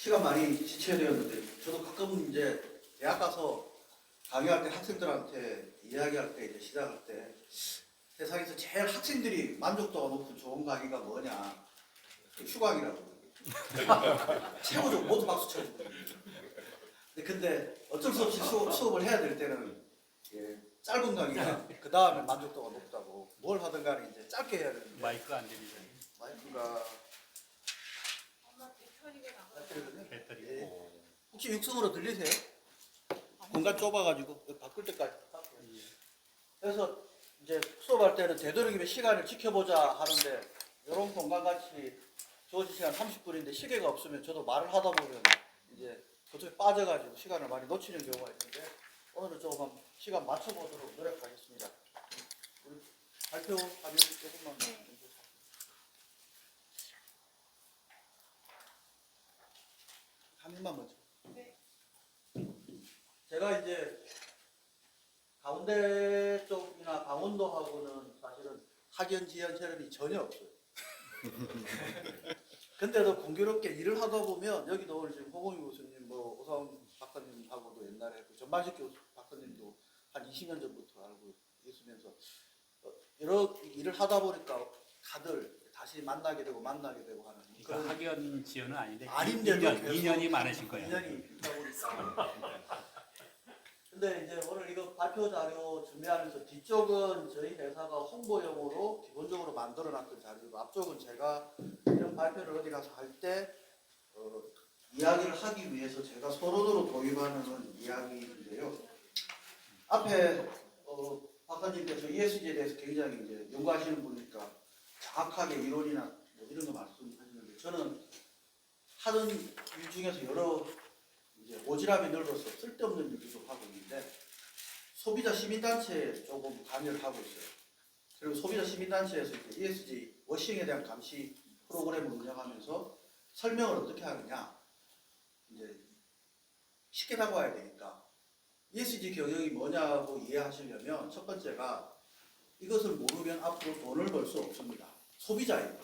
시간 많이 지체야 되었는데 저도 가끔 이제 대학 가서 강의할 때 학생들한테 이야기할 때 이제 시작할 때 세상에서 제일 학생들이 만족도가 높은 좋은 강의가 뭐냐? 휴강이라고. 최고죠. 모두 박수 쳐주고. 근데 어쩔 수 없이 수업을 해야 될 때는 짧은 강의가 그 다음에 만족도가 높다고. 뭘 하든 간에 이제 짧게 해야 되는데. 마이크 안 들리죠? 마이크가 배터리. 예. 혹시 육성으로 들리세요? 공간 좁아가지고 바꿀 때까지. 그래서 이제 수업할 때는 되도록이면 시간을 지켜보자 하는데 이런 공간 같이 주어진 시간 30분인데 시계가 없으면 저도 말을 하다 보면 이제 그쪽에 빠져가지고 시간을 많이 놓치는 경우가 있는데 오늘은 조금 시간 맞춰보도록 노력하겠습니다. 우리 발표 화면 조금만 해주세요. 화면만 먼저. 제가 이제 가운데 쪽이나 강원도하고는 사실은 학연 지연 체험이 전혀 없어요. 근데도 공교롭게 일을 하다 보면 여기도 오늘 지금 호봉이 교수님, 뭐 오사원 박사님하고도 옛날에 그 전만식 교수 박사님도 한 20년 전부터 알고 있으면서 여러 일을 하다 보니까 다들 다시 만나게 되고 하는 그러니까 학연 지연은 아닌데 아닌데도 2년이 많으신 거예요. 2년이 있다 보니까. 근데 이제 오늘 이거 발표 자료 준비하면서 뒤쪽은 저희 회사가 홍보용으로 기본적으로 만들어놨던 자료이고 앞쪽은 제가 이런 발표를 어디 가서 할 때 이야기를 하기 위해서 제가 서론으로 도입하는 이야기인데요. 앞에 박사님께서 ESG에 대해서 굉장히 이제 연구하시는 분이니까 정확하게 이론이나 뭐 이런 거 말씀하시는데 저는 하는 일 중에서 여러 이제 오지랖이 넓어서 쓸데없는 일도 하고 있는데 소비자 시민단체에 조금 관여를 하고 있어요. 그리고 소비자 시민단체에서 이제 ESG 워싱에 대한 감시 프로그램을 운영하면서 설명을 어떻게 하느냐 이제 쉽게 다가와야 되니까 ESG 경영이 뭐냐고 이해하시려면 첫 번째가 이것을 모르면 앞으로 돈을 벌 수 없습니다. 소비자예요.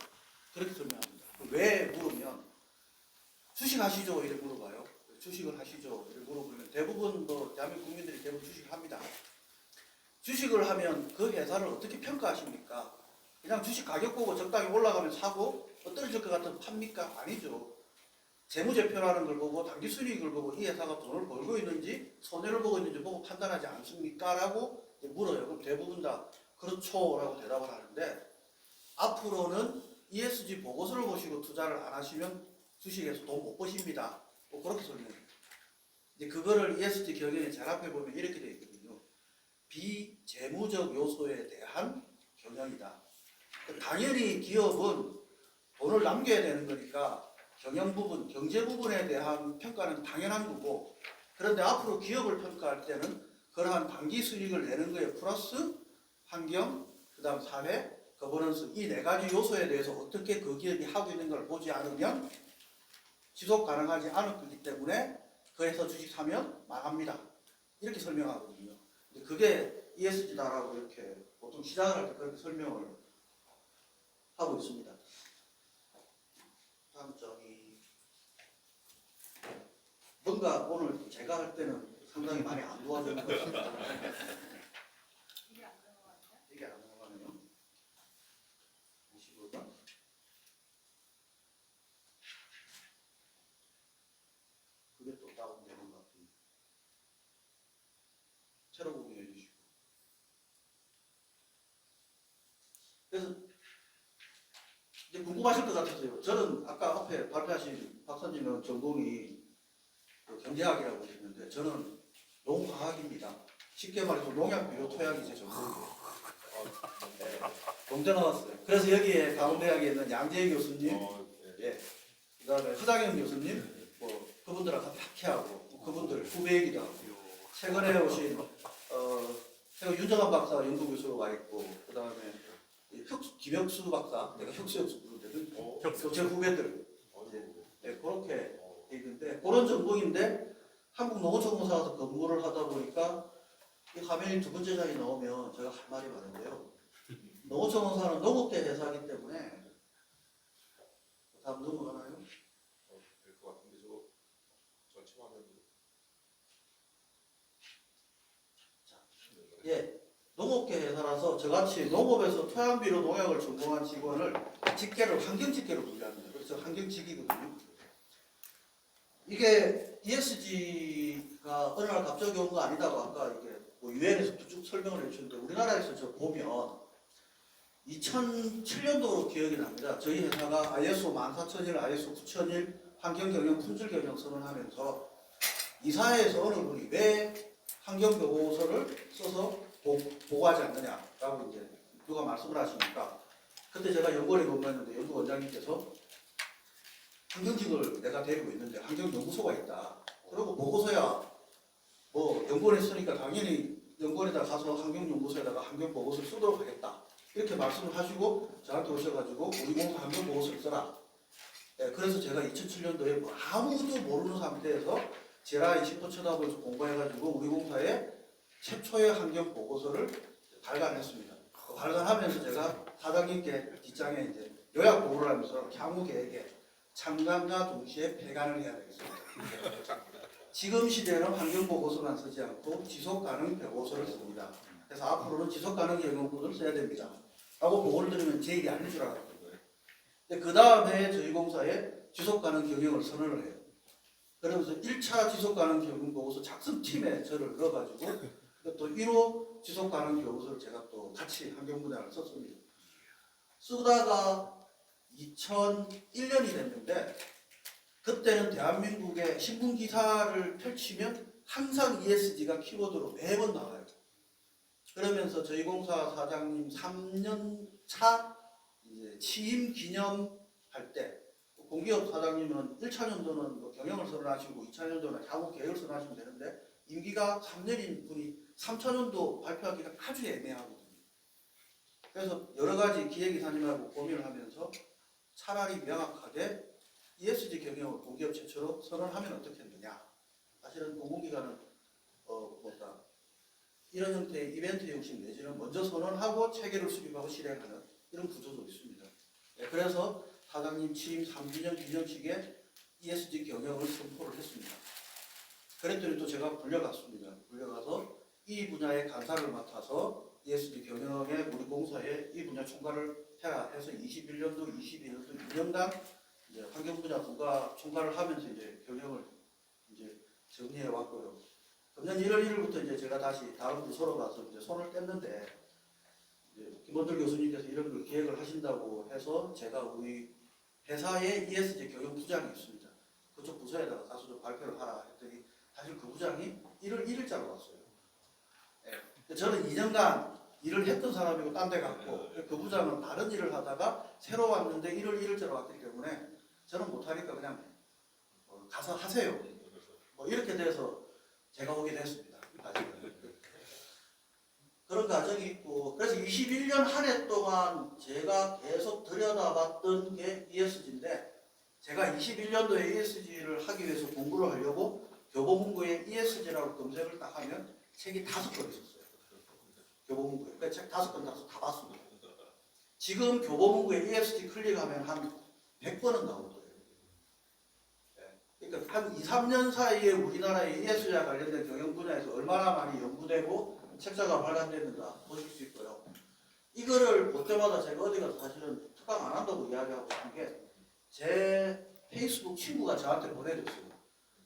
그렇게 설명합니다. 왜 물으면 주식 하시죠? 이렇게 물어봐요. 주식을 하시죠? 이렇게 물어보면 대부분 대한민국 국민들이 대부분 주식을 합니다. 주식을 하면 그 회사를 어떻게 평가하십니까? 그냥 주식 가격 보고 적당히 올라가면 사고 떨어질 것 같으면 팝니까? 아니죠. 재무제표라는 걸 보고 당기순이익을 보고 이 회사가 돈을 벌고 있는지 손해를 보고 있는지 보고 판단하지 않습니까? 라고 물어요. 그럼 대부분 다 그렇죠 라고 대답을 하는데 앞으로는 ESG 보고서를 보시고 투자를 안 하시면 주식에서 돈 못 버십니다. 뭐 그렇게 설명해요. 이제 그거를 ESG 경영에 잘 앞에 보면 이렇게 되어 있거든요. 비재무적 요소에 대한 경영이다. 당연히 기업은 돈을 남겨야 되는 거니까 경영 부분, 경제 부분에 대한 평가는 당연한 거고 그런데 앞으로 기업을 평가할 때는 그러한 단기 수익을 내는 거에 플러스 환경, 그 다음 사회, 거버넌스 이 네 가지 요소에 대해서 어떻게 그 기업이 하고 있는 걸 보지 않으면 지속 가능하지 않을 거기 때문에 그 회사 주식 사면 망합니다. 이렇게 설명하거든요. 근데 그게 ESG다라고 이렇게 보통 시작을 할 때 그렇게 설명을 하고 있습니다. 다음 점이 뭔가 오늘 제가 할 때는 상당히 많이 안 도와주는 것 같습니다. 이게 안 넘어가네요. 25번. 그게 또 다운되는 것 같은데. 새로 공유해 주시고. 그래서 이제 궁금하실 것 같아서요. 저는 아까 앞에 발표하신 박사님은 전공이 경제학이라고 하셨는데 저는 농화학입니다. 쉽게 말해서 농약, 비료, 토양이 제 전공이에요. 네, 동대 나왔어요. 그래서 여기에 강원대학에 있는 양재희 교수님, 예, 그다음에 허장현 교수님, 뭐 그분들하고 같이 학회하고 그분들 후배이기도 하고 최근에 오신 윤정환 박사 연구교수로 와 있고 그다음에 김혁수 박사, 내가 혁수 부르거든. 제 후배들, 네, 그렇게 돼 있는데 그런 전공인데 한국농어초공사에서 근무를 하다 보니까 이 화면이 두 번째 장에 나오면 제가 할 말이 많은데요. 농어초공사는 농업계 회사이기 때문에 다음 넘어가나요? 될 것 같은데 저거 농업계 회사라서 저같이 농업에서 토양비료 농약을 전공한 직원을 직계를 환경직계로 분류합니다. 그래서 환경직이거든요. 이게 ESG가 어느 날 갑자기 온 거 아니다고 아까 이게 뭐 유엔에서 쭉 설명을 해주는데 우리나라에서 저 보면 2007년도로 기억이 납니다. 저희 회사가 ISO 14001, ISO 9001 환경경영 품질경영 선언하면서 이사회에서 어느 분이 왜 환경보고서를 써서 보고하지 않느냐라고 이제 누가 말씀을 하시니까 그때 제가 연구원에 근무했는데 연구원장님께서 환경직을 내가 데리고 있는데 환경연구소가 있다. 그리고 보고서야 뭐 연구원에 쓰니까 당연히 연구원에다 가서 환경연구소에다가 환경보고서를 쓰도록 하겠다. 이렇게 말씀을 하시고 저한테 오셔가지고 우리 공사 환경보고서를 써라. 네, 그래서 제가 2007년도에 뭐 아무도 모르는 상태에서 제라 20도 쳐다보면서 공부해가지고 우리 공사의 최초의 환경보고서를 발간했습니다. 발간하면서 제가 사장님께 뒷장에 이제 요약 보고를 하면서 향후 계획에 참관과 동시에 폐간을 해야 되겠습니다. 지금 시대에는 환경보고서만 쓰지 않고 지속가능 보고서를 씁니다. 그래서 앞으로는 지속가능 경영부를 써야 됩니다. 라고 보고를 드리면 제 일이 아닌 줄 알았거든요. 근데 그 다음에 저희 공사에 지속가능 경영을 선언을 해요. 그러면서 1차 지속가능 경영 보고서 작성팀에 저를 넣어가지고 또 1호 지속가능 보고서를 제가 또 같이 환경분야를 썼습니다. 쓰다가 2001년이 됐는데 그때는 대한민국의 신문 기사를 펼치면 항상 ESG가 키워드로 매번 나와요. 그러면서 저희 공사 사장님 3년 차 이제 취임 기념할 때 공기업 사장님은 1차 년도는 뭐 경영을 선언하시고 2차 년도는 향후 계획을 선언하시면 되는데 임기가 3년인 분이 3차 년도 발표하기가 아주 애매하거든요. 그래서 여러 가지 기획이사님하고 고민을 하면서 차라리 명확하게 ESG 경영을 공기업 최초로 선언하면 어떻겠느냐. 사실은 공공기관은 이런 형태의 이벤트 형식 내지는 먼저 선언하고 체계를 수립하고 실행하는 이런 구조도 있습니다. 네, 그래서 사장님 취임 3주년 기념식에 ESG 경영을 선포를 했습니다. 그랬더니 또 제가 불려갔습니다. 불려가서 이 분야의 간사를 맡아서 ESG 경영에 우리 공사에 이 분야 총괄을 해라 해서 21년도, 22년도 2년간 이제 환경 분야 국가 총괄을 하면서 이제 경영을 이제 정리해 왔고요. 금년 1월 1일부터 이제 제가 다시 다른 부서로 가서 이제 손을 뗐는데 이제 김원들 교수님께서 이런 걸 기획을 하신다고 해서 제가 우리 회사에 ESG 경영 부장이 있습니다. 그쪽 부서에다가 가서 좀 발표를 하라 했더니 사실 그 부장이 1월 1일자로 왔어요. 네. 저는 2년간 일을 했던 사람이고 딴 데 갔고 그 부장은 다른 일을 하다가 새로 왔는데 1월 1일자로 왔기 때문에 저는 못하니까 그냥 가서 하세요. 뭐 이렇게 돼서 제가 오게 됐습니다. 그런 과정이 있고 그래서 21년 한 해 동안 제가 계속 들여다봤던 게 ESG인데 제가 21년도에 ESG를 하기 위해서 공부를 하려고 교보문고에 ESG라고 검색을 딱 하면 책이 5권 있었어요. 교보문고에. 그 책 5권 다 봤습니다. 지금 교보문고에 ESG 클릭하면 한 100권은 나올 거예요. 그러니까 한 2, 3년 사이에 우리나라의 ESG와 관련된 경영 분야에서 얼마나 많이 연구되고 책자가 발간됐는가 보실 수 있고요. 이거를 볼 때마다 제가 어디 가서 사실은 특강 안 한다고 이야기하고 싶은 게 제 페이스북 친구가 저한테 보내줬어요.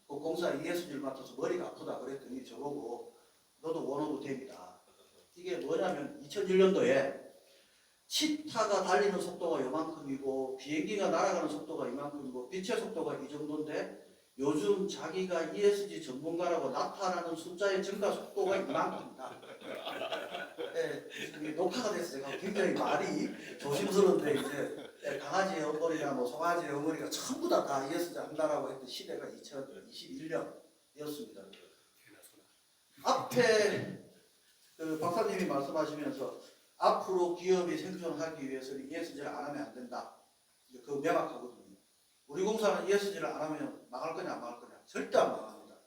그 공사 ESG를 맡아서 머리가 아프다 그랬더니 저보고 너도 원오브 댐이다. 이게 뭐냐면 2001년도에 치타가 달리는 속도가 이만큼이고 비행기가 날아가는 속도가 이만큼이고 빛의 속도가 이 정도인데 요즘 자기가 ESG 전문가라고 나타나는 숫자의 증가 속도가 이만큼이다. 네, 녹화가 됐어요. 굉장히 말이 조심스러운데 이제 강아지의 어머니나 뭐 송아지의 어머니가 전부 다 ESG 한다라고 했던 시대가 2021년이었습니다. 앞에 그 박사님이 말씀하시면서 앞으로 기업이 생존하기 위해서는 ESG를 안 하면 안 된다. 그거 명확하거든요. 우리 공사는 ESG를 안 하면 망할 거냐 안 망할 거냐. 절대 안 망합니다.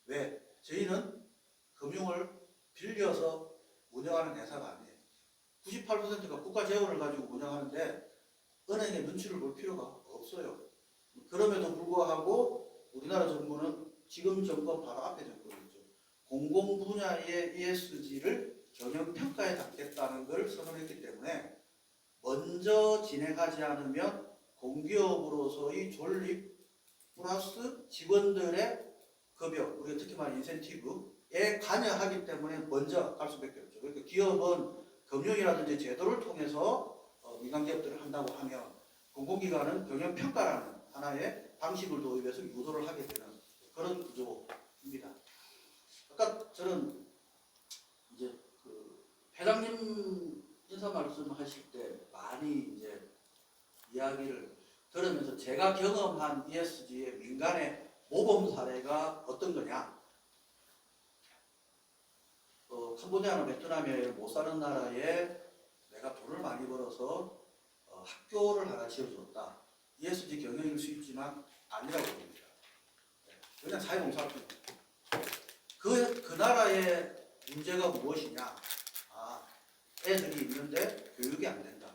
왜? 저희는 금융을 빌려서 운영하는 회사가 아니에요. 98%가 국가 재원을 가지고 운영하는데 은행에 눈치를 볼 필요가 없어요. 그럼에도 불구하고 우리나라 정부는 지금 정권 바로 앞에 정권이죠. 공공 분야의 ESG를 경영 평가에 담겠다는 걸 선언했기 때문에 먼저 진행하지 않으면 공기업으로서의 존립 플러스 직원들의 급여, 우리가 특히 말하는 인센티브에 관여하기 때문에 먼저 갈 수밖에 없죠. 그러니까 기업은 금융이라든지 제도를 통해서 민간 기업들을 한다고 하면 공공기관은 경영평가라는 하나의 방식을 도입해서 유도를 하게 되는 그런 구조입니다. 아까 저는 이제 그 회장님 인사 말씀하실 때 많이 이제 이야기를 들으면서 제가 경험한 ESG의 민간의 모범 사례가 어떤 거냐? 캄보디아나 베트남에 못 사는 나라에 내가 돈을 많이 벌어서 학교를 하나 지어줬다. ESG 경영일 수 있지만 아니라고 봅니다. 그냥 사회봉사활동. 그 나라의 문제가 무엇이냐? 아, 애들이 있는데 교육이 안 된다.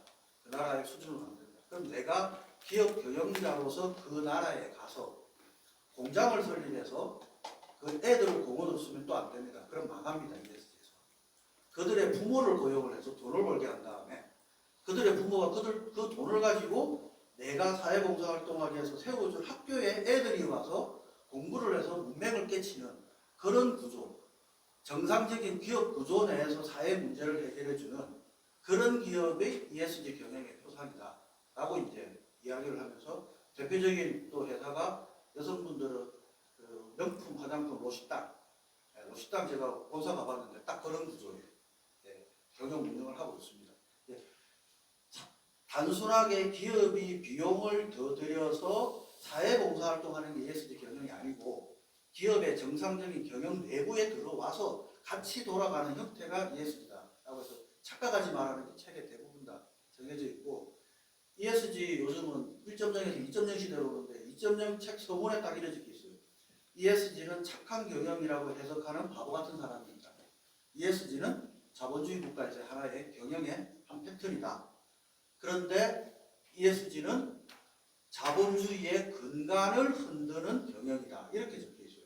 그 나라의 수준은 안 된다. 그럼 내가 기업 경영자로서 그 나라에 가서 공장을 설립해서 그 애들을 공원으로 쓰면 또 안 됩니다. 그럼 망합니다. ESG에서. 그들의 부모를 고용을 해서 돈을 벌게 한 다음에 그들의 부모가 그 돈을 가지고 내가 사회봉사활동하기 위해서 세워줄 학교에 애들이 와서 공부를 해서 문맹을 깨치는 그런 구조, 정상적인 기업 구조 내에서 사회 문제를 해결해주는 그런 기업의 ESG 경영의 표상이다 라고 이제 이야기를 하면서 대표적인 또 회사가 여성분들은 그 명품 화장품 로시땅 제가 본사 가봤는데 딱 그런 구조예요. 경영 운영을 하고 있습니다. 단순하게 기업이 비용을 더 들여서 사회봉사활동하는 게 ESG 경영이 아니고 기업의 정상적인 경영 내부에 들어와서 같이 돌아가는 형태가 ESG다 라고 해서 착각하지 말라는 게 책에 대부분 다 정해져 있고 ESG 요즘은 1.0에서 2.0 시대로 오는데 2.0 책 서문에 딱 이렇게 적혀 있어요. ESG는 착한 경영이라고 해석하는 바보 같은 사람입니다. ESG는 자본주의 국가에서 하나의 경영의 한 패턴이다. 그런데 ESG는 자본주의의 근간을 흔드는 경영이다. 이렇게 적혀 있어요.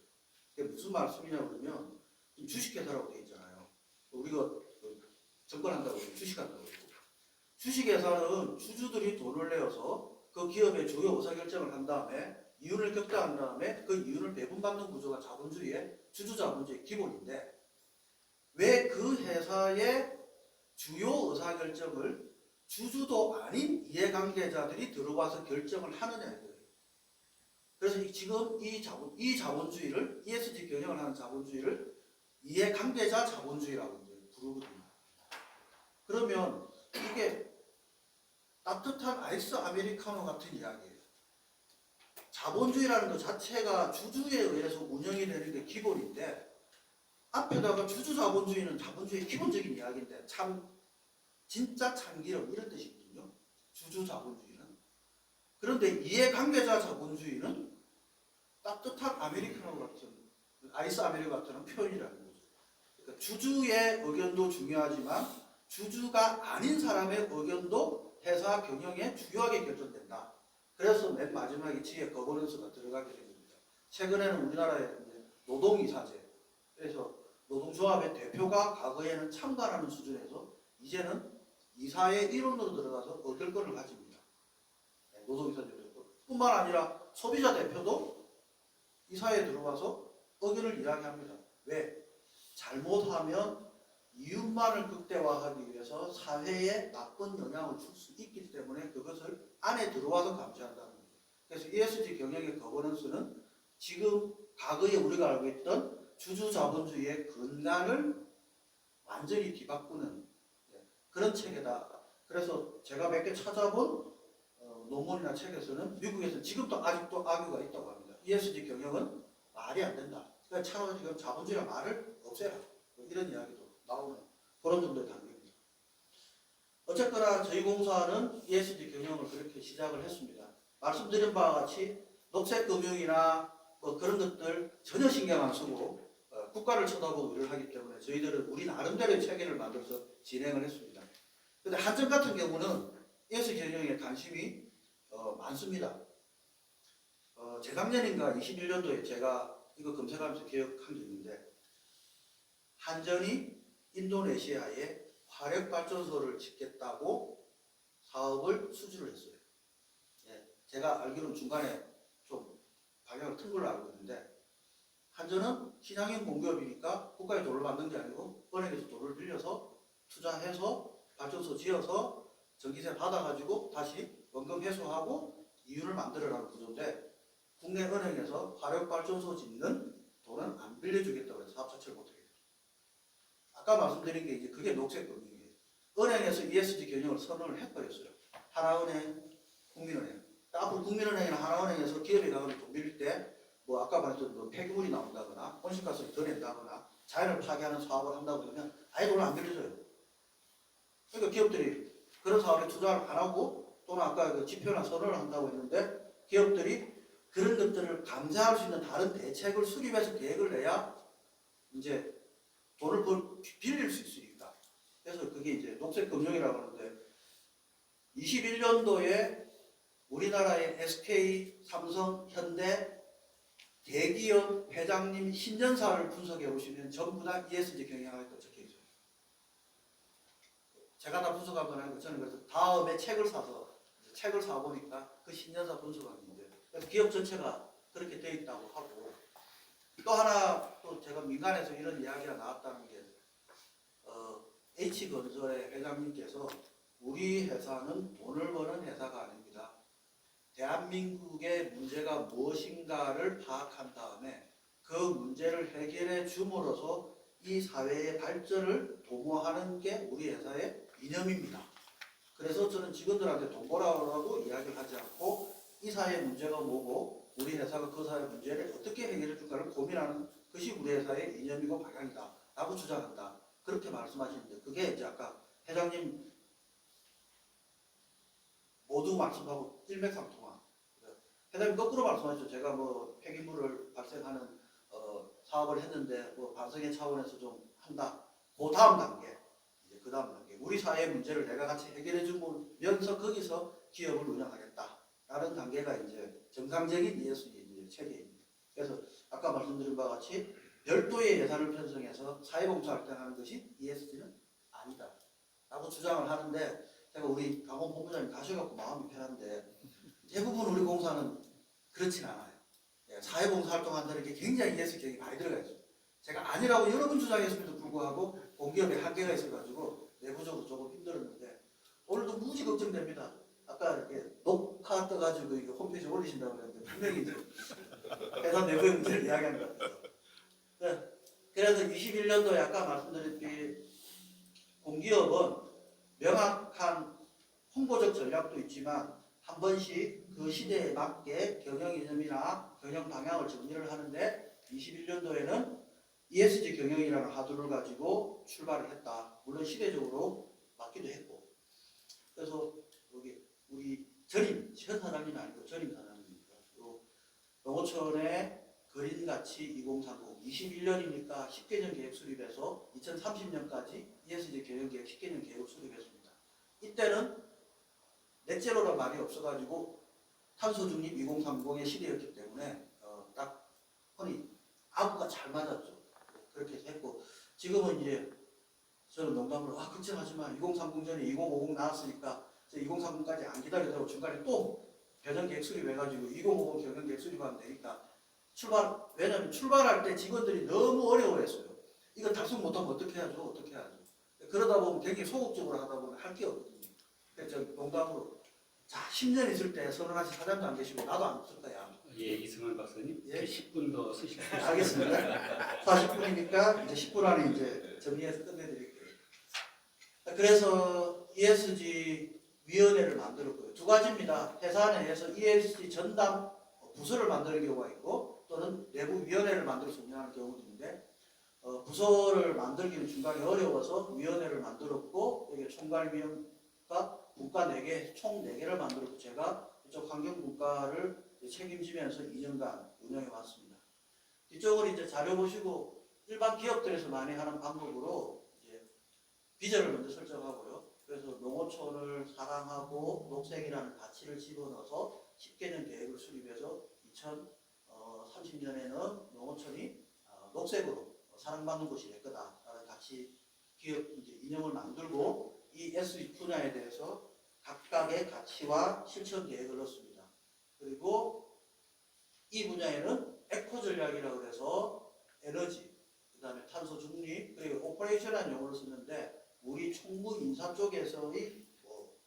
그게 무슨 말씀이냐 그러면 주식회사라고 되어 있잖아요. 우리가 정권한다고 주식한다고 그러고 주식회사는 주주들이 돈을 내어서 그 기업의 주요 의사결정을 한 다음에 이윤을 격자한 다음에 그 이윤을 배분받는 구조가 자본주의의 주주자본주의 기본인데 왜 그 회사의 주요 의사결정을 주주도 아닌 이해관계자들이 들어와서 결정을 하느냐 이거예요. 그래서 지금 이 자본주의를 ESG 경영을 하는 자본주의를 이해관계자 자본주의라고 이제 부르거든요. 그러면 이게 따뜻한 아이스 아메리카노 같은 이야기예요. 자본주의라는 것 자체가 주주에 의해서 운영이 되는 게 기본인데 앞에다가 주주 자본주의는 자본주의의 기본적인 이야기인데 진짜 참기름 이런 뜻이거든요. 주주 자본주의는. 그런데 이해관계자 자본주의는 따뜻한 아메리카노 같은 아이스 아메리카노 같은 표현이라는 거죠. 그러니까 주주의 의견도 중요하지만 주주가 아닌 사람의 의견도 회사 경영에 중요하게 결정된다. 그래서 맨 마지막에 지혜 거버넌스가 들어가게 된 겁니다. 최근에는 우리나라에 노동이사제 그래서 노동조합의 대표가 과거에는 참관하는 수준에서 이제는 이사의 일원으로 들어가서 의결권을 가집니다. 노동이사 대표 뿐만 아니라 소비자 대표도 이사에 들어가서 의견을 이야기합니다. 왜? 잘못하면 이윤만을 극대화하기 위해서 사회에 나쁜 영향을 줄 수 있기 때문에 그것을 안에 들어와서 감시한다는 거죠. 그래서 ESG 경영의 거버넌스는 지금 과거에 우리가 알고 있던 주주자본주의의 근간을 완전히 뒤바꾸는 그런 체계다. 그래서 제가 몇 개 찾아본 논문이나 책에서는 미국에서 지금도 아직도 악유가 있다고 합니다. ESG 경영은 말이 안 된다. 그러니까 차라리 지금 자본주의란 말을 없애라. 이런 이야기도 나오는 그런 정도의 단계입니다. 어쨌거나 저희 공사는 ESG 경영을 그렇게 시작을 했습니다. 말씀드린 바와 같이 녹색금융이나 뭐 그런 것들 전혀 신경 안 쓰고 국가를 쳐다보고 일을 하기 때문에 저희들은 우리 나름대로의 체계를 만들어서 진행을 했습니다. 그런데 한전 같은 경우는 ESG 경영에 관심이 많습니다. 재작년인가 21년도에 제가 이거 검색하면서 기억한 게 있는데 한전이 인도네시아에 화력발전소를 짓겠다고 사업을 수주를 했어요. 예, 제가 알기로는 중간에 좀 방향을 튼 걸로 알고 있는데, 한전은 신한형 공기업이니까 국가에 돈을 받는 게 아니고 은행에서 돈을 빌려서 투자해서 발전소 지어서 전기세 받아가지고 다시 원금 회수하고 이윤을 만들어라는 구조인데, 국내 은행에서 화력발전소 짓는 돈은 안 빌려주겠다고 해서 사업 자체를 못하게 됐죠. 아까 말씀드린 게 이제 그게 녹색금융이에요. 은행에서 ESG 경영을 선언을 해버렸어요. 하나은행, 국민은행. 앞으로 국민은행이나 하나은행에서 기업이 가서 돈 빌릴 때 뭐 아까 말했던 뭐 폐기물이 나온다거나 온실가스를 더 낸다거나 자연을 파괴하는 사업을 한다고 그러면 아예 돈을 안 빌려줘요. 그러니까 기업들이 그런 사업에 투자를 안 하고, 또는 아까 그 지표나 선언을 한다고 했는데, 기업들이 그런 것들을 감내할 수 있는 다른 대책을 수립해서 계획을 내야 이제 돈을 빌릴 수 있으니까. 그래서 그게 이제 녹색금융이라고 하는데, 21년도에 우리나라의 SK, 삼성, 현대 대기업 회장님 신년사를 분석해 보시면 전부 다 ESG 경영하겠다고 적혀 있어요. 제가 다 분석한 건 아니고, 저는 그래서 다음에 책을 사보니까 그 신년사 분석한 게 있는데, 그래서 기업 전체가 그렇게 되어 있다고 하고, 또 하나 또 제가 민간에서 이런 이야기가 나왔다는 게, H건설의 회장님께서 우리 회사는 돈을 버는 회사가 아닙니다. 대한민국의 문제가 무엇인가를 파악한 다음에 그 문제를 해결해 줌으로써 이 사회의 발전을 도모하는 게 우리 회사의 이념입니다. 그래서 저는 직원들한테 돈 벌어라고 이야기를 하지 않고, 이 사회의 문제가 뭐고 우리 회사가 그 사회의 문제를 어떻게 해결해 줄까를 고민하는 것이 우리 회사의 이념이고 방향이다 라고 주장한다, 그렇게 말씀하시는데, 그게 이제 아까 회장님 모두 말씀하고 일맥상통한. 회장님 거꾸로 말씀하셨죠. 제가 뭐 폐기물을 발생하는 사업을 했는데 뭐 반성의 차원에서 좀 한다. 그 다음 단계, 이제 그 다음 단계, 우리 사회의 문제를 내가 같이 해결해 주면서 거기서 기업을 운영하겠다라는 단계가 이제 정상적인 ESG 체계입니다. 그래서 아까 말씀드린 바와 같이 별도의 예산을 편성해서 사회봉사 활동하는 것이 ESG는 아니다라고 주장을 하는데, 제가 우리 강원 본부장님 가셔갖고 마음이 편한데, 대부분 우리 공사는 그렇진 않아요. 사회봉사 활동한다는 게 굉장히 ESG 경영이 많이 들어가 있어요. 제가 아니라고 여러 번 주장했음에도 불구하고 공기업에 한계가 있어가지고 내부적으로 조금 힘들었는데, 오늘도 무지 걱정됩니다. 아까 이렇게 녹화 떠가지고 이거 홈페이지에 올리신다고 그랬는데, 분명히 이제 회사 내부의 문제를 이야기한 것 같아요. 그래서 21년도에 아까 말씀드렸듯이 공기업은 명확한 홍보적 전략도 있지만 한 번씩 그 시대에 맞게 경영 이념이나 경영 방향을 정리를 하는데, 21년도에는 ESG 경영이라는 하두를 가지고 출발을 했다. 물론 시대적으로 맞기도 했고. 그래서 여기 우리 전임, 현 사장님이 아니고 전임 사장님입니다. 농어촌의 그린가치 2030, 21년이니까 10개년 계획 수립해서 2030년까지 ESG 경영 계획 10개년 계획 수립했습니다. 이때는 넷제로란 말이 없어가지고 탄소 중립 2030의 시대였기 때문에 딱 흔히 아구가 잘 맞았죠. 그렇게 했고, 지금은 이제 저는 농담으로 걱정하지만 2030 전에 2050 나왔으니까 2030까지 안 기다려도 중간에 또 변형 계획 수립해가지고 2050 경영 계획 수립하면 되니까 왜냐면 출발할 때 직원들이 너무 어려워했어요. 이거 달성 못하면 어떻게 하죠? 그러다 보면 굉장히 소극적으로 하다 보면 할 게 없거든요. 그래서 저 농담으로, 자, 10년 있을 때 선언하신 사장도 안 계시고 나도 안 쓸 거야. 예, 이승환 박사님. 예. 10분 더 쓰시면 알겠습니다. 40분이니까 이제 10분 안에 이제 정리해서 끝내드릴게요. 그래서 ESG 위원회를 만들었고요. 두 가지입니다. 회사 내에서 ESG 전담 부서를 만드는 경우가 있고, 또는 내부 위원회를 만들어서 운영하는 경우도 있는데, 부서를 만들기는 중간에 어려워서 위원회를 만들었고, 여기 총괄위원과 국가 4개, 총 4개를 만들었고, 제가 이쪽 환경국가를 책임지면서 2년간 운영해 왔습니다. 이쪽을 이제 자료 보시고, 일반 기업들에서 많이 하는 방법으로 이제 비전을 먼저 설정하고요. 그래서 농어촌을 사랑하고 녹색이라는 가치를 집어넣어서 10개년 계획을 수립해서 2030년에는 농어촌이 녹색으로 사랑받는 곳이 될 거다라는 가치 기업 이제 이념을 만들고 이 S 분야에 대해서 각각의 가치와 실천 계획을 넣습니다. 그리고 이 분야에는 에코 전략이라고 해서 에너지, 그다음에 탄소 중립, 그리고 오퍼레이션이라는 용어를 쓰는데 우리 총무 인사 쪽에서의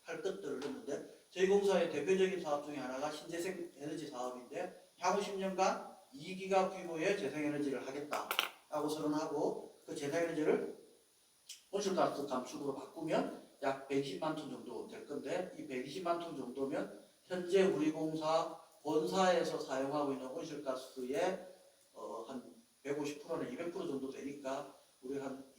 할 것들을 넣는데 저희 공사의 대표적인 사업 중에 하나가 신재생 에너지 사업인데 향후 10년간 2기가 규모의 재생에너지를 하겠다라고 선언하고 그 재생에너지를 온실가스 감축으로 바꾸면 약 120만 톤 정도 될 건데 이 120만 톤 정도면 현재 우리 공사 본사에서 사용하고 있는 온실가스의 한 150%나 200% 정도 되니까 우리 한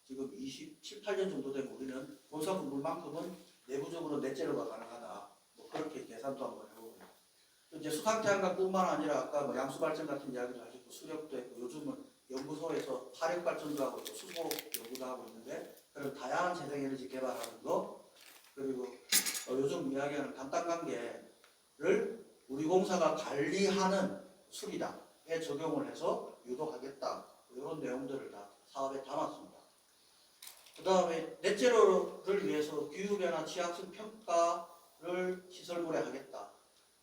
지금 27, 8년 정도 되면 우리는 본사 건물만큼은 내부적으로 넷제로가 가능하다. 뭐 그렇게 계산도 한번 해보고 이제 수상태양광뿐만 아니라 아까 뭐 양수발전 같은 이야기도 하셨고 수력도 했고 요즘은 연구소에서 화력발전도 하고 또 수소 연구도 하고 있는데 그런 다양한 재생에너지 개발하는 거 그리고 요즘 이야기하는 간단관계를 우리 공사가 관리하는 수리다에 적용을 해서 유도하겠다 이런 내용들을 다 사업에 담았습니다. 그 다음에 넷제로를 위해서 기후변화 취약성 평가를 시설물에 하겠다.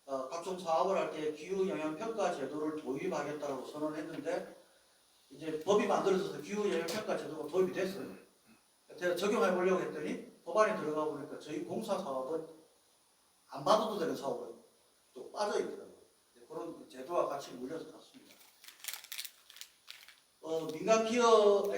각종 사업을 할 때 기후영향평가 제도를 도입하겠다고 선언했는데 이제 법이 만들어져서 기후영향평가 제도가 도입이 됐어요. 제가 적용해 보려고 했더니 법안에 들어가 보니까 저희 공사 사업은 안 받아도 되는 사업은 또 빠져 있더라고요. 그런 제도와 같이 물려서 갔습니다. 민간 기업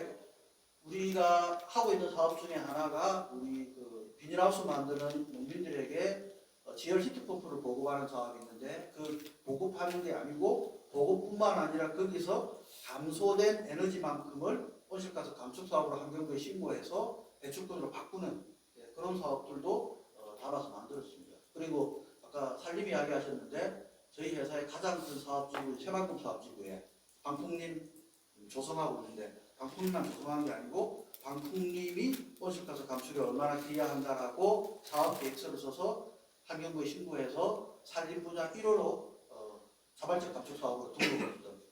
우리가 하고 있는 사업 중에 하나가 우리 그 비닐하우스 만드는 농민들에게 지열 히트펌프를 보급하는 사업이 있는데 그 보급하는 게 아니고 보급뿐만 아니라 거기서 감소된 에너지만큼을 온실가스 감축 사업으로 환경부에 신고해서 배출권으로 바꾸는 그런 사업들도 담아서 만들었습니다. 그리고 아까 산림 이야기 하셨는데 저희 회사의 가장 큰 사업지구 새만금 사업지구에 방풍림 조성하고 있는데 방풍림만 조성하는 게 아니고 방풍림이 온실가스 감축에 얼마나 기여한다라고 사업 계획서를 써서 환경부에 신고해서 산림 분야 1호로 자발적 감축 사업으로 등록했던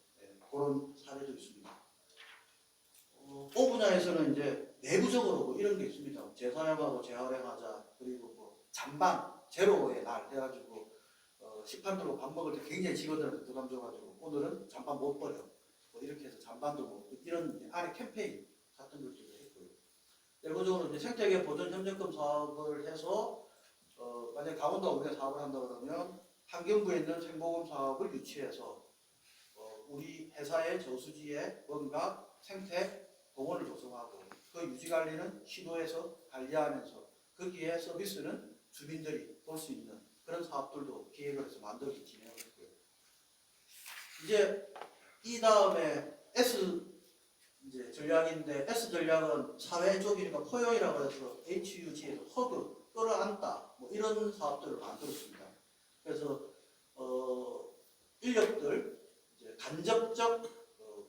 그런 사례도 있습니다. 오 분야에서는 이제 내부적으로 뭐 이런 게 있습니다. 재사용하고 재활용하자 그리고 뭐 잔반 제로의 날 해가지고 식판 들고 밥 먹을 때 굉장히 직원들한테 부담 줘가지고 오늘은 잔반 못 버려 뭐 이렇게 해서 잔반도 먹고 이런 안에 캠페인 같은 것들도 했고요. 내부적으로 이제 생태계 보존 협력금 사업을 해서 만약 강원도가 우리가 사업을 한다 그러면 환경부에 있는 생보금 사업을 유치해서 우리 회사의 저수지에 뭔가 생태 공원을 조성하고 그 유지 관리는 시도에서 관리하면서 거기에 서비스는 주민들이 볼 수 있는 그런 사업들도 기획을 해서 만들어서 진행을 했고요. 이제 이 다음에 S 이제 전략인데 S 전략은 사회 쪽이니까 포용이라고 해서 HUG에서 허그 끌어안다 뭐 이런 사업들을 만들었습니다. 그래서 인력들 이제 간접적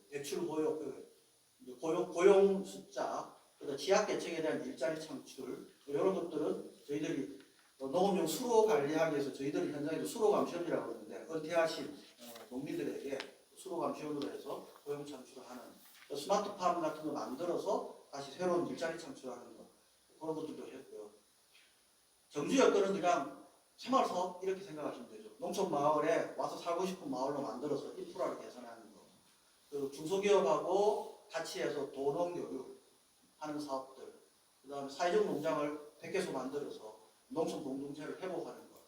배출 고용 숫자, 그다음 지역 계층에 대한 일자리 창출 이런 것들은 저희들이 농업용 수로 관리하기 위해서 저희들이 현장에서 수로 감시원이라고 하는데 은퇴하신 농민들에게 수로 감시원으로 해서 고용 창출을 하는 스마트팜 같은 거 만들어서 다시 새로운 일자리 창출하는 거 그런 것들도 했고요. 정주 여건은 그냥 새마을 사업 이렇게 생각하시면 되죠. 농촌 마을에 와서 살고 싶은 마을로 만들어서 인프라를 개선하는 거. 그 중소기업하고 같이 해서 도농 교육 하는 사업들. 그다음에 사회적 농장을 100개소 만들어서 농촌 공동체를 회복하는 것.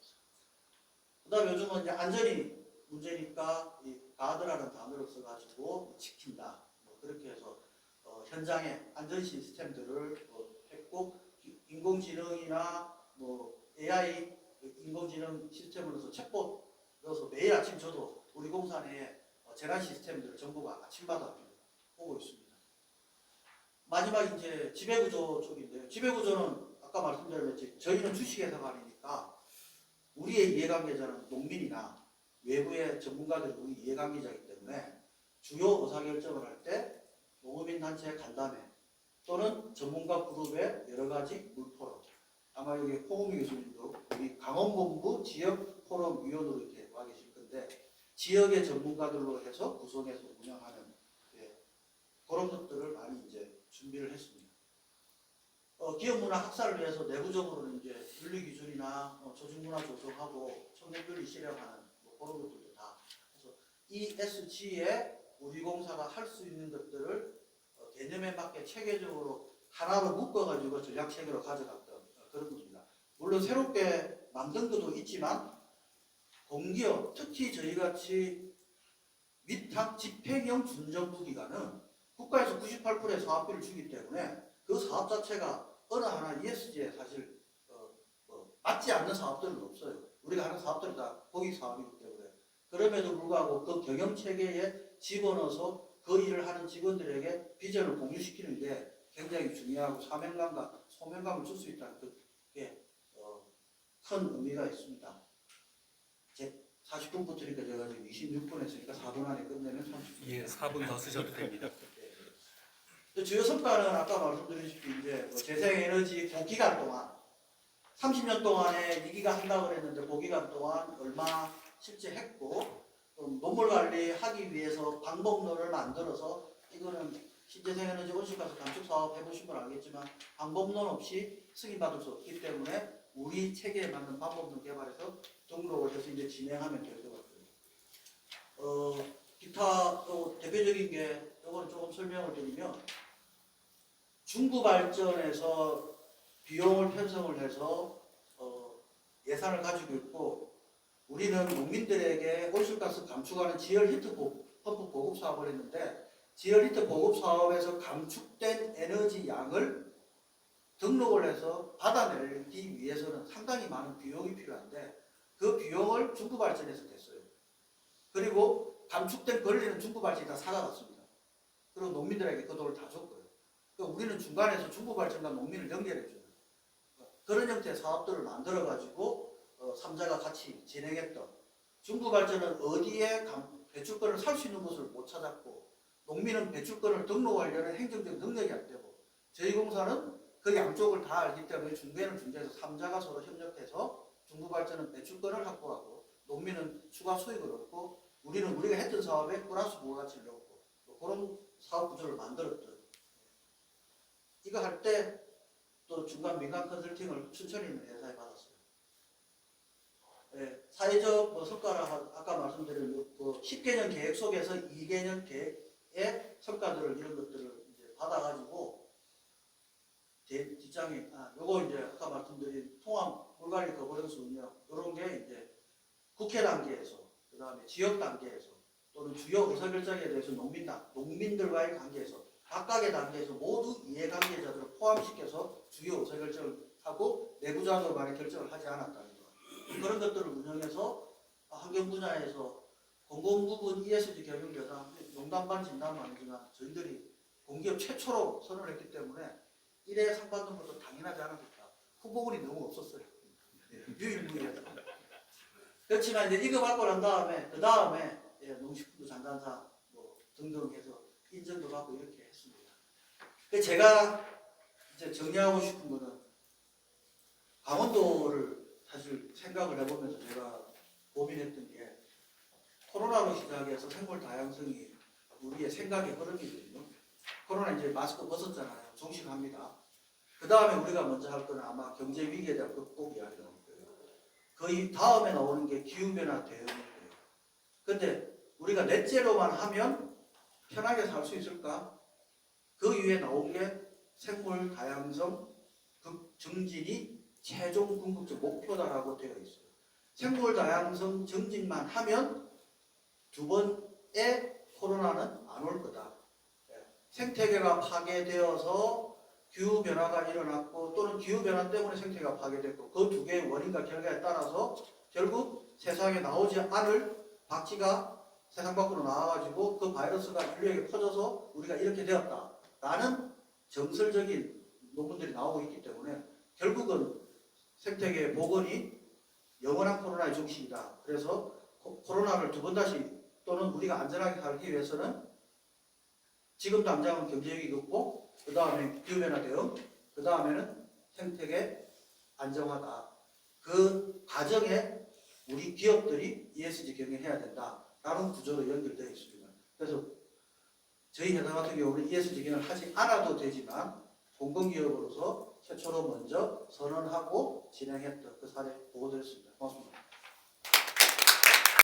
그다음에 요즘은 이제 안전이 문제니까 이 가드라는 단어를 써가지고 지킨다. 뭐 그렇게 해서 현장에 안전 시스템들을 했고 인공지능이나 뭐 AI 인공지능 시스템을 넣어서 챗봇 넣어서 매일 아침 저도 우리 공사 내에 재난 시스템들을 정부가 아침마다 보고 있습니다. 마지막 이제 지배구조 쪽인데요. 지배구조는 아까 말씀드렸듯이 저희는 주식회사가 아니니까 우리의 이해관계자는 농민이나 외부의 전문가들이 우리 이해관계자이기 때문에 주요 의사결정을 할 때 농업인 단체 간담회 또는 전문가 그룹의 여러 가지 물포럼 아마 여기 호금이 교수님도 우리 강원본부 지역 포럼 위원으로 이렇게 와 계실 건데 지역의 전문가들로 해서 구성해서 운영하는 그런 것들을 많이 이제 준비를 했습니다. 기업문화 학사를 위해서 내부적으로는 이제 윤리기준이나 조직문화 조성하고 청년윤리 실행하는 뭐 그런 것들도 다 그래서 ESG에 우리 공사가 할 수 있는 것들을 개념에 맞게 체계적으로 하나로 묶어가지고 전략체계로 가져갔던 그런 겁니다. 물론 새롭게 만든 것도 있지만 공기업, 특히 저희같이 위탁 집행형 준정부 기관은 국가에서 98%의 사업비를 주기 때문에 그 사업 자체가 어느 하나 ESG에 사실 맞지 않는 사업들은 없어요. 우리가 하는 사업들이 다 고객 사업이기 때문에 그럼에도 불구하고 그 경영 체계에 집어넣어서 그 일을 하는 직원들에게 비전을 공유시키는 게 굉장히 중요하고 사명감과 소명감을 줄 수 있다는 그게 큰 의미가 있습니다. 제 40분부터니까 제가 지금 26분 했으니까 4분 안에 끝내면 30분. 예, 4분 더 쓰셔도 됩니다. 주요 성과는 아까 말씀드렸듯이 이제 재생에너지 그 기간 동안 30년 동안에 2기가 한다고 그랬는데 그 기간 동안 얼마 실제 했고 노물 관리하기 위해서 방법론을 만들어서 이거는 신재생에너지 온실가스 감축 사업 해보시면 알겠지만 방법론 없이 승인받을 수 없기 때문에 우리 체계에 맞는 방법론 개발해서 등록을 해서 이제 진행하면 될 것 같고요. 기타 또 대표적인 게 이거는 조금 설명을 드리면 중부발전에서 비용을 편성을 해서 예산을 가지고 있고 우리는 농민들에게 온실가스 감축하는 지열 히트 펌프 보급 사업을 했는데 지열 히트 보급 사업에서 감축된 에너지 양을 등록을 해서 받아내기 위해서는 상당히 많은 비용이 필요한데 그 비용을 중부발전에서 냈어요. 그리고 감축된 권리는 중부발전이 다 사가갔습니다. 그리고 농민들에게 그 돈을 다 줬고요. 그러니까 우리는 중간에서 중부발전과 농민을 연결해줘요. 그런 형태의 사업들을 만들어가지고 3자가 같이 진행했던 중부발전은 어디에 배출권을 살 수 있는 곳을 못 찾았고 농민은 배출권을 등록하려는 행정적 능력이 안 되고 저희 공사는 그 양쪽을 다 알기 때문에 중개는 중개에서 3자가 서로 협력해서 중부발전은 배출권을 확보하고 농민은 추가 수익을 얻고 우리는 우리가 했던 사업에 플러스 부가가치를 얻고 그런 사업 구조를 만들었던 이거 할 때 또 중간 민간 컨설팅을 춘천에 있는 회사에 받았어요. 네, 사회적 성과라 아까 말씀드린 그 10개년 계획 속에서 2개년 계획의 성과들을 이런 것들을 이제 받아가지고 뒷장에 요거 이제 아까 말씀드린 통합 물관리 거버넌스 운영 이런 게 이제 국회 단계에서 그 다음에 지역 단계에서 또는 주요 의사결정에 대해서 농민들과의 관계에서 각각의 단계에서 모두 이해관계자들을 포함시켜서 주요 의사결정을 하고 내부적으로 많이 결정을 하지 않았다는 것. 그런 것들을 운영해서 환경 분야에서 공공부문 ESG 경영 여당 농담반 진담은 아니지만 저희들이 공기업 최초로 선언을 했기 때문에 1회 상 받는 것도 당연하지 않았을까. 후보군이 너무 없었어요. 유일무이하다. 그렇지만 이제 이거 받고 난 다음에 그 다음에 농식품부 장관상 뭐 등등 해서 인정도 받고 이렇게 했습니다. 제가 이제 정리하고 싶은 거는 강원도를 사실 생각을 해보면서 제가 고민했던 게 코로나로 시작해서 생물 다양성이 우리의 생각의 흐름이거든요. 코로나 이제 마스크 벗었잖아요. 종식합니다. 그 다음에 우리가 먼저 할 거는 아마 경제 위기에 대한 극복 이야기 나올 거예요. 그 다음에 나오는 게 기후변화 대응일 거예요. 근데 우리가 넷째로만 하면 편하게 살 수 있을까? 그 이후에 나온 게 생물 다양성 증진이 최종 궁극적 목표다라고 되어 있어요. 생물 다양성 증진만 하면 두 번의 코로나는 안 올 거다. 생태계가 파괴되어서 기후변화가 일어났고 또는 기후변화 때문에 생태계가 파괴됐고 그 두 개의 원인과 결과에 따라서 결국 세상에 나오지 않을 박쥐가 세상 밖으로 나와가지고 그 바이러스가 인류에게 퍼져서 우리가 이렇게 되었다라는 정설적인 논문들이 나오고 있기 때문에 결국은 생태계의 복원이 영원한 코로나의 종식이다. 그래서 코로나를 두 번 다시 또는 우리가 안전하게 살기 위해서는 지금 당장은 경제위기 극복, 그 다음에 기후변화 대응, 그 다음에는 생태계 안정화다. 그 과정에 우리 기업들이 ESG 경영해야 된다라는 구조로 연결되어 있습니다. 그래서 저희 회사 같은 경우는 ESG 기능을 하지 않아도 되지만 공공기업으로서 최초로 먼저 선언하고 진행했던 그 사례 보고드렸습니다. 고맙습니다.